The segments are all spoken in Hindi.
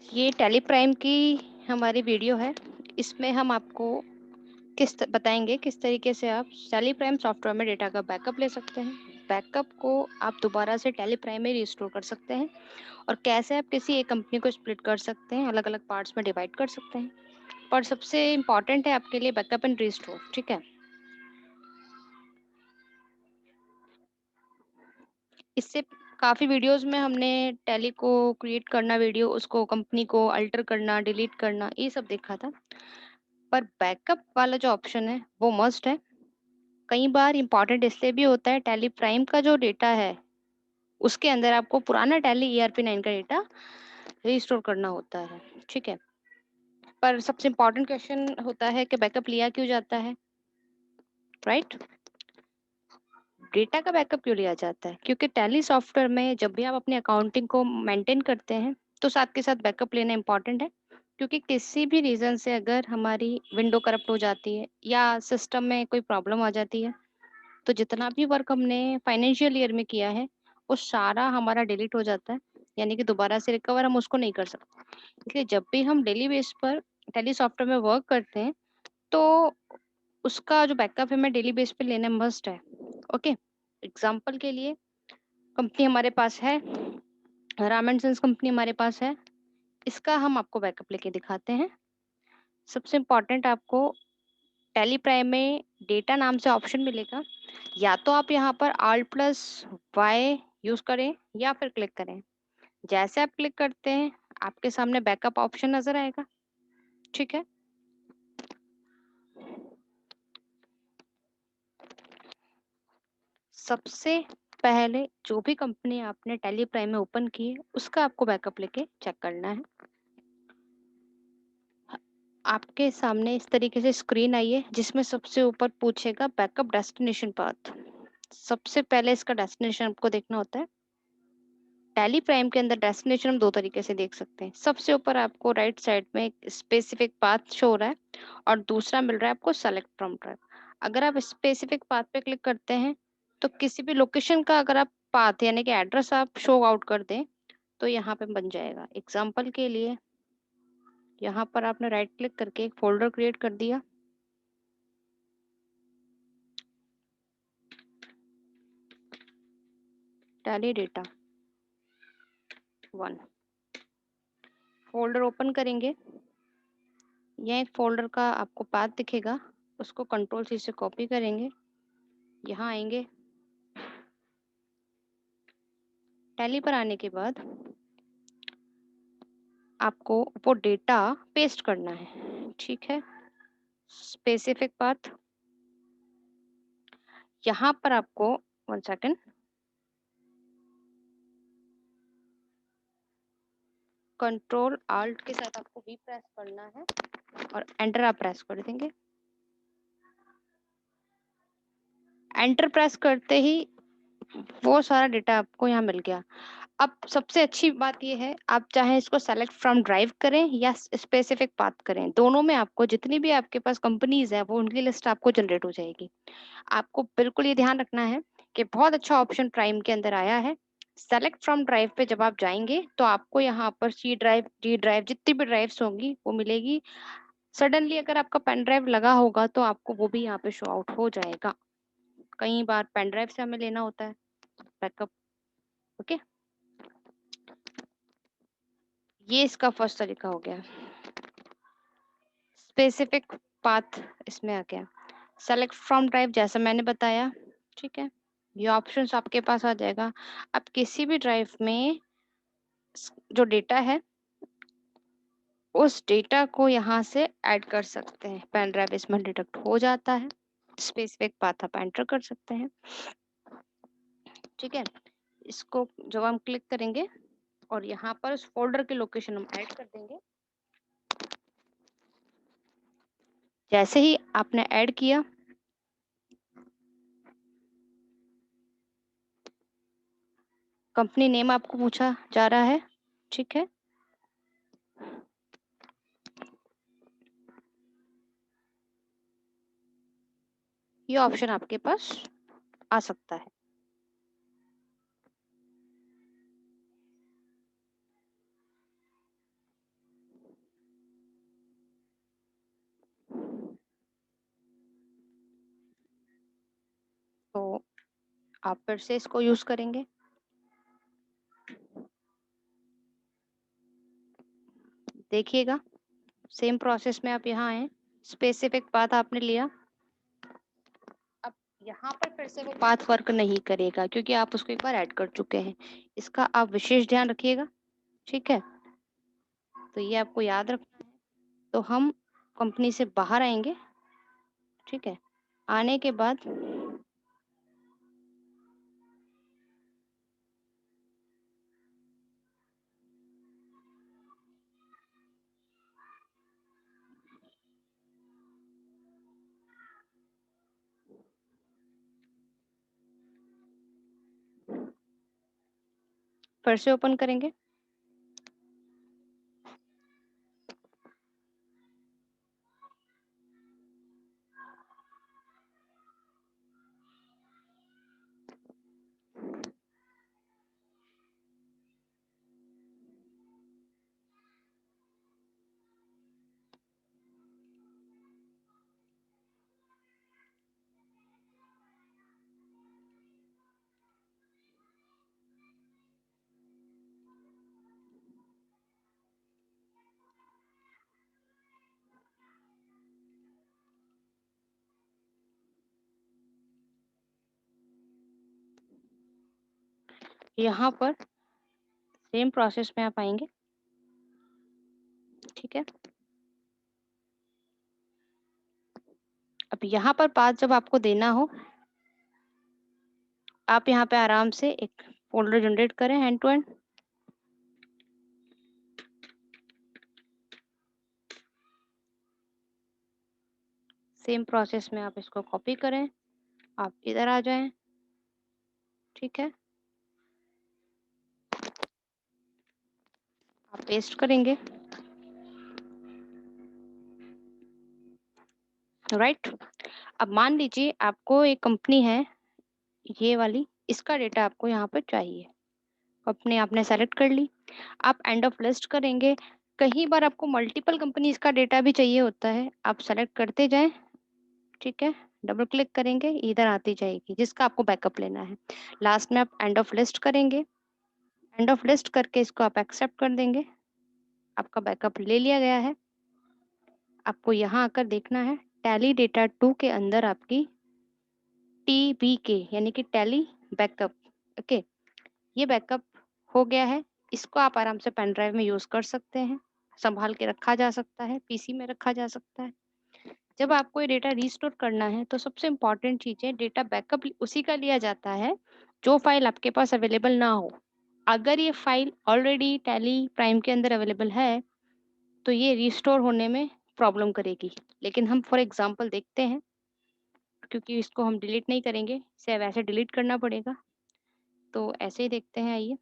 ये टैली प्राइम की हमारी वीडियो है। इसमें हम आपको बताएंगे किस तरीके से आप टैली प्राइम सॉफ्टवेयर में डेटा का बैकअप ले सकते हैं। बैकअप को आप दोबारा से टैली प्राइम में रिस्टोर कर सकते हैं और कैसे आप किसी एक कंपनी को स्प्लिट कर सकते हैं, अलग अलग पार्ट्स में डिवाइड कर सकते हैं। पर सबसे इम्पॉर्टेंट है आपके लिए बैकअप एंड रिस्टोर। ठीक है, इससे काफ़ी वीडियोस में हमने टैली को क्रिएट करना, वीडियो उसको कंपनी को अल्टर करना, डिलीट करना, ये सब देखा था। पर बैकअप वाला जो ऑप्शन है वो मस्ट है। कई बार इम्पोर्टेंट इसलिए भी होता है, टैली प्राइम का जो डेटा है उसके अंदर आपको पुराना टैली ERP9 का डेटा रिस्टोर करना होता है। ठीक है, पर सबसे इम्पोर्टेंट क्वेश्चन होता है कि बैकअप लिया क्यों जाता है, राइट? डेटा का बैकअप क्यों लिया जाता है? क्योंकि टैली सॉफ्टवेयर में जब भी आप अपनी अकाउंटिंग को मेंटेन करते हैं तो साथ के साथ बैकअप लेना इंपॉर्टेंट है। क्योंकि किसी भी रीजन से अगर हमारी विंडो करप्ट हो जाती है या सिस्टम में कोई प्रॉब्लम आ जाती है तो जितना भी वर्क हमने फाइनेंशियल ईयर में किया है वो सारा हमारा डिलीट हो जाता है। यानी कि दोबारा से रिकवर हम उसको नहीं कर सकते। इसलिए जब भी हम डेली बेस पर टैली सॉफ्टवेयर में वर्क करते हैं तो उसका जो बैकअप है मैं डेली बेस पे लेना मस्ट है। ओके, एग्जाम्पल के लिए कंपनी हमारे पास है, राम एंड सन्स कंपनी हमारे पास है। इसका हम आपको बैकअप लेके दिखाते हैं। सबसे इम्पोर्टेंट आपको टैली प्राइम में डेटा नाम से ऑप्शन मिलेगा। या तो आप यहाँ पर Alt+Y यूज करें या फिर क्लिक करें। जैसे आप क्लिक करते हैं आपके सामने बैकअप ऑप्शन नजर आएगा। ठीक है, सबसे पहले जो भी कंपनी आपने टैली प्राइम में ओपन की है उसका आपको बैकअप लेके चेक करना है। आपके सामने इस तरीके से स्क्रीन आई है जिसमें सबसे ऊपर पूछेगा बैकअप डेस्टिनेशन पाथ। सबसे पहले इसका डेस्टिनेशन आपको देखना होता है। टैली प्राइम के अंदर डेस्टिनेशन हम दो तरीके से देख सकते हैं। सबसे ऊपर आपको राइट साइड में एक स्पेसिफिक पाथ शो हो रहा है और दूसरा मिल रहा है आपको सेलेक्ट फ्रॉम ड्राइव। अगर आप स्पेसिफिक पाथ पे क्लिक करते हैं तो किसी भी लोकेशन का अगर आप पाथ यानी कि एड्रेस आप शो आउट कर दें तो यहाँ पे बन जाएगा। एग्जाम्पल के लिए यहाँ पर आपने राइट क्लिक करके एक फोल्डर क्रिएट कर दिया, टैली डेटा 1। फोल्डर ओपन करेंगे, यह एक फोल्डर का आपको पाथ दिखेगा, उसको Ctrl+C से कॉपी करेंगे, यहाँ आएंगे। टैली पर आने के बाद आपको वो डेटा पेस्ट करना है। ठीक है, स्पेसिफिक पाथ यहाँ पर आपको 1 सेकेंड Ctrl+Alt के साथ आपको V प्रेस करना है और एंटर आप प्रेस कर देंगे। एंटर प्रेस करते ही वो सारा डेटा आपको यहाँ मिल गया। अब सबसे अच्छी बात ये है, आप चाहे इसको सेलेक्ट फ्रॉम ड्राइव करें या स्पेसिफिक पाथ करें, दोनों में आपको जितनी भी आपके पास कंपनीज है वो उनकी लिस्ट आपको जनरेट हो जाएगी। आपको बिल्कुल ये ध्यान रखना है कि बहुत अच्छा ऑप्शन प्राइम के अंदर आया है। सेलेक्ट फ्रॉम ड्राइव पे जब आप जाएंगे तो आपको यहाँ पर C ड्राइव, D ड्राइव, जितनी भी ड्राइव्स होंगी वो मिलेगी। सडनली अगर आपका पेन ड्राइव लगा होगा तो आपको वो भी यहाँ पे शो आउट हो जाएगा। कई बार पेन ड्राइव से हमें लेना होता है बैकअप। ओके, ये इसका फर्स्ट तरीका हो गया। स्पेसिफिक पाथ इसमें आ गया। सेलेक्ट फ्रॉम ड्राइव जैसा मैंने बताया। ठीक है, ये ऑप्शंस आपके पास आ जाएगा। आप किसी भी ड्राइव में जो डेटा है उस डेटा को यहाँ से ऐड कर सकते हैं। पेन ड्राइव इसमें डिटेक्ट हो जाता है। स्पेसिफिक पाथ आप एंटर कर सकते हैं। ठीक है, इसको जब हम क्लिक करेंगे और यहाँ पर उस फोल्डर की लोकेशन हम ऐड कर देंगे। जैसे ही आपने ऐड किया कंपनी नेम आपको पूछा जा रहा है। ठीक है, ये ऑप्शन आपके पास आ सकता है। तो आप फिर से इसको यूज करेंगे। देखिएगा सेम प्रोसेस में आप यहाँ आए, स्पेसिफिक पाथ आपने लिया। अब यहाँ पर फिर से वो पाथ वर्क नहीं करेगा क्योंकि आप उसको एक बार ऐड कर चुके हैं। इसका आप विशेष ध्यान रखिएगा, ठीक है। तो ये आपको याद रखना है। तो हम कंपनी से बाहर आएंगे, ठीक है। आने के बाद फिर से ओपन करेंगे। यहाँ पर सेम प्रोसेस में आप आएंगे, ठीक है। अब यहाँ पर पाथ जब आपको देना हो, आप यहाँ पे आराम से एक फोल्डर जनरेट करें hand to hand. Same process में आप इसको कॉपी करें, आप इधर आ जाएं, ठीक है। आप पेस्ट करेंगे, राइट। अब मान लीजिए आपको एक कंपनी है ये वाली, इसका डेटा आपको यहाँ पर चाहिए। कंपनी आपने सेलेक्ट कर ली, आप एंड ऑफ लिस्ट करेंगे। कई बार आपको मल्टीपल कंपनीज का डेटा भी चाहिए होता है, आप सेलेक्ट करते जाएं, ठीक है। डबल क्लिक करेंगे, इधर आती जाएगी जिसका आपको बैकअप लेना है। लास्ट में आप एंड ऑफ लिस्ट करेंगे, एंड ऑफ लिस्ट करके इसको आप एक्सेप्ट कर देंगे। आपका बैकअप ले लिया गया है। आपको यहाँ आकर देखना है टैली डेटा 2 के अंदर आपकी TBK यानी कि टैली बैकअप, ओके। ये बैकअप हो गया है। इसको आप आराम से पेन ड्राइव में यूज कर सकते हैं, संभाल के रखा जा सकता है, पीसी में रखा जा सकता है। जब आपको ये डेटा रिस्टोर करना है तो सबसे इम्पोर्टेंट चीज है, डेटा बैकअप उसी का लिया जाता है जो फाइल आपके पास अवेलेबल ना हो। अगर ये फाइल ऑलरेडी टैली प्राइम के अंदर अवेलेबल है तो ये रिस्टोर होने में प्रॉब्लम करेगी। लेकिन हम फॉर एग्जांपल देखते हैं, क्योंकि इसको हम डिलीट नहीं करेंगे, इसे वैसे डिलीट करना पड़ेगा। तो ऐसे ही देखते हैं, आइए।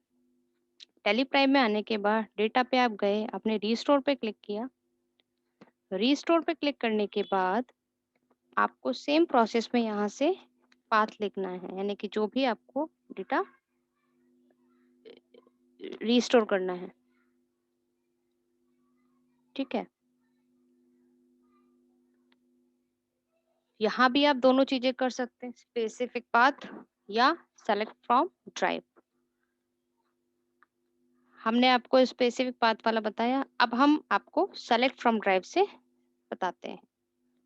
टैली प्राइम में आने के बाद डेटा पे आप गए, आपने रिस्टोर पे क्लिक किया। रिस्टोर पे क्लिक करने के बाद आपको सेम प्रोसेस में यहाँ से पाथ लिखना है, यानी कि जो भी आपको डेटा रिस्टोर करना है, ठीक है। यहाँ भी आप दोनों चीजें कर सकते हैं, स्पेसिफिक पाथ या सेलेक्ट फ्रॉम ड्राइव। हमने आपको स्पेसिफिक पाथ वाला बताया, अब हम आपको सेलेक्ट फ्रॉम ड्राइव से बताते हैं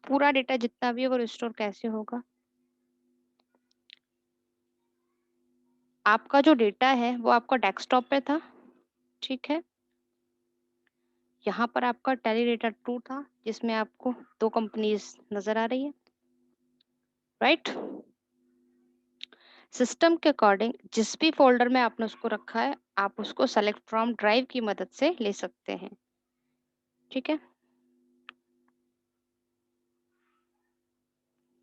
पूरा डेटा जितना भी होगा रिस्टोर कैसे होगा। आपका जो डेटा है वो आपका डेस्कटॉप पे था, ठीक है। यहाँ पर आपका टैली डेटा 2 था जिसमें आपको 2 कंपनीज नजर आ रही है, राइट। सिस्टम के अकॉर्डिंग जिस भी फोल्डर में आपने उसको रखा है, आप उसको सेलेक्ट फ्रॉम ड्राइव की मदद से ले सकते हैं, ठीक है।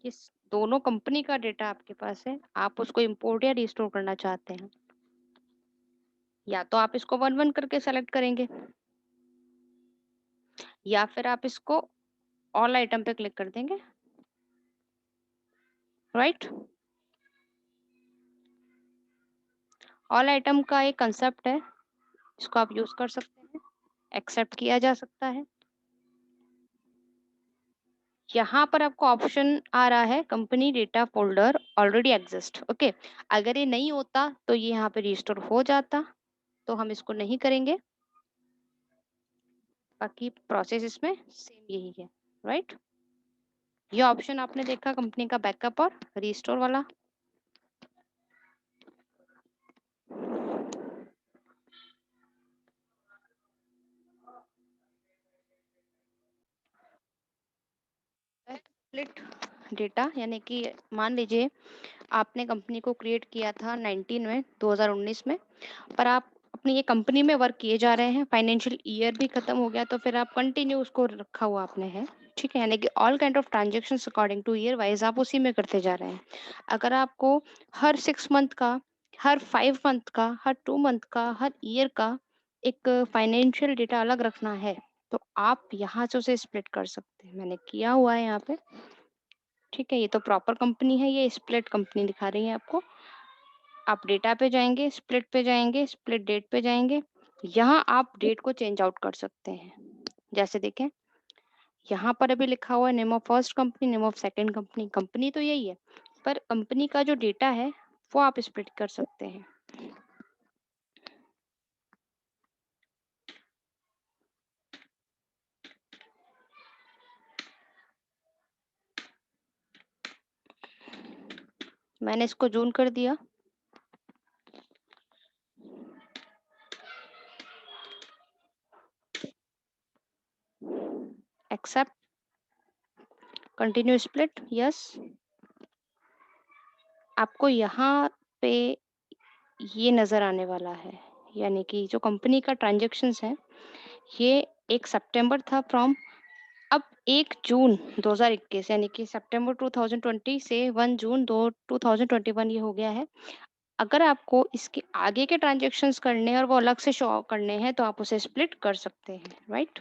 ये दोनों कंपनी का डेटा आपके पास है, आप उसको इंपोर्ट या रिस्टोर करना चाहते हैं, या तो आप इसको वन वन करके सेलेक्ट करेंगे या फिर आप इसको ऑल आइटम पे क्लिक कर देंगे, राइट। ऑल आइटम का एक कंसेप्ट है, इसको आप यूज कर सकते हैं, एक्सेप्ट किया जा सकता है। यहाँ पर आपको ऑप्शन आ रहा है company data folder already exist, okay. अगर ये नहीं होता तो ये यहाँ पे रिस्टोर हो जाता, तो हम इसको नहीं करेंगे। बाकी प्रोसेस इसमें सेम यही है, राइट? ये ऑप्शन आपने देखा कंपनी का बैकअप और रिस्टोर वाला। स्प्लिट डेटा यानी कि मान लीजिए आपने कंपनी को क्रिएट किया था 19 में 2019 में, पर आप अपनी ये कंपनी में वर्क किए जा रहे हैं, फाइनेंशियल ईयर भी खत्म हो गया, तो फिर आप कंटिन्यू उसको रखा हुआ आपने है, ठीक है। यानी कि all kind of transactions according two year wise आप उसी में करते जा रहे हैं। अगर आपको हर 6 मंथ का, हर 5 मंथ का, हर 2 मंथ का, हर ईयर का एक फाइनेंशियल डेटा अलग रखना है, तो आप यहाँ से उसे स्प्लिट कर सकते हैं। मैंने किया हुआ है यहाँ पे, ठीक है। ये तो प्रॉपर कंपनी है, ये स्प्लिट कंपनी दिखा रही है आपको। आप डेटा पे जाएंगे, स्प्लिट पे जाएंगे, स्प्लिट डेट पे जाएंगे। यहाँ आप डेट को चेंज आउट कर सकते हैं। जैसे देखें, यहाँ पर अभी लिखा हुआ है name of first company, name of second company. Company तो यही है, पर कंपनी का जो डेटा है वो आप स्प्लिट कर सकते हैं। मैंने इसको जून कर दिया। Accept, continue split, yes. आपको यहाँ पे ये नजर आने वाला है, यानी कि जो कंपनी का ट्रांजेक्शन्स है, ये 1 सितंबर था फ्रॉम, अब 1 जून 2021 यानी कि सितंबर 2020 से 1 जून 2021 ये हो गया है। अगर आपको इसके आगे के ट्रांजेक्शन्स करने हैं और वो अलग से शो करने हैं, तो आप उसे स्प्लिट कर सकते हैं, राइट?